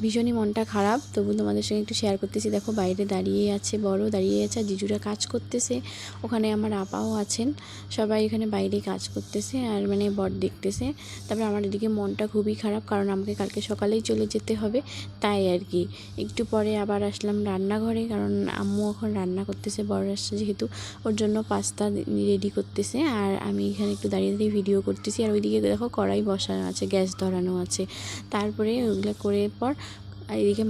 ভীষণই মনটা খারাপ, তবু তোমাদের সঙ্গে একটু শেয়ার করতেছি। দেখো বাইরে দাঁড়িয়ে আছে, বড় দাঁড়িয়ে আছে, আর জিজুরা কাজ করতেছে, ওখানে আমার আপাও আছেন, সবাই এখানে বাইরে কাজ করতেছে আর মানে বর দেখতেছে। তারপরে আমার এদিকে মনটা খুবই খারাপ, কারণ আমাকে কালকে সকালেই চলে যেতে হবে, তাই আর কি। একটু পরে আবার আসলাম রান্নাঘরে, কারণ আম্মু এখন রান্না করতেছে, বর আসছে যেহেতু, ওর জন্য পাস্তা রেডি করতেছে, আর আমি এখানে একটু দাঁড়িয়ে দাঁড়িয়ে ভিডিও করতেছি। আর ওইদিকে দেখো কড়াই বসানো আছে, গ্যাস ধরানো আছে। তারপরে ওইগুলো করে পর আর এদিকে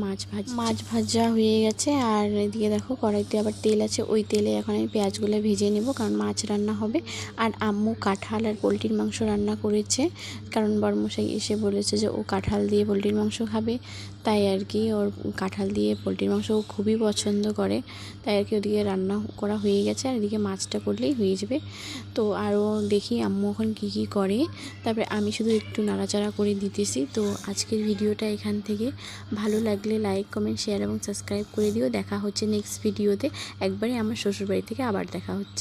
মাছ ভাজা হয়ে গেছে, আর এদিকে দেখো কড়াইতে আবার তেল আছে, ওই তেলে এখন আমি পেঁয়াজগুলো ভেজে নেব, কারণ মাছ রান্না হবে। আর আম্মু কাঁঠাল আর পোলট্রির মাংস রান্না করেছে, কারণ বড়মশাই এসে বলেছে যে ও কাঁঠাল দিয়ে পোলট্রির মাংস খাবে, তাই আর কি ওর কাঁঠাল দিয়ে পোলট্রির মাংস ও খুবই পছন্দ করে, তাই আর কি ওদিকে রান্না করা হয়ে গেছে, আর এদিকে মাছটা করলেই হয়ে যাবে। তো আরও দেখি আম্মু এখন কী করে, তারপরে আমি শুধু একটু নাড়াচাড়া করে দিতেছি। তো আজকের ভিডিওটা এখান থেকে, ভালো লাগলে লাইক, কমেন্ট, শেয়ার এবং সাবস্ক্রাইব করে দিও। দেখা হচ্ছে নেক্সট ভিডিওতে, একবারে আমার শ্বশুরবাড়ি থেকে আবার দেখা হচ্ছে।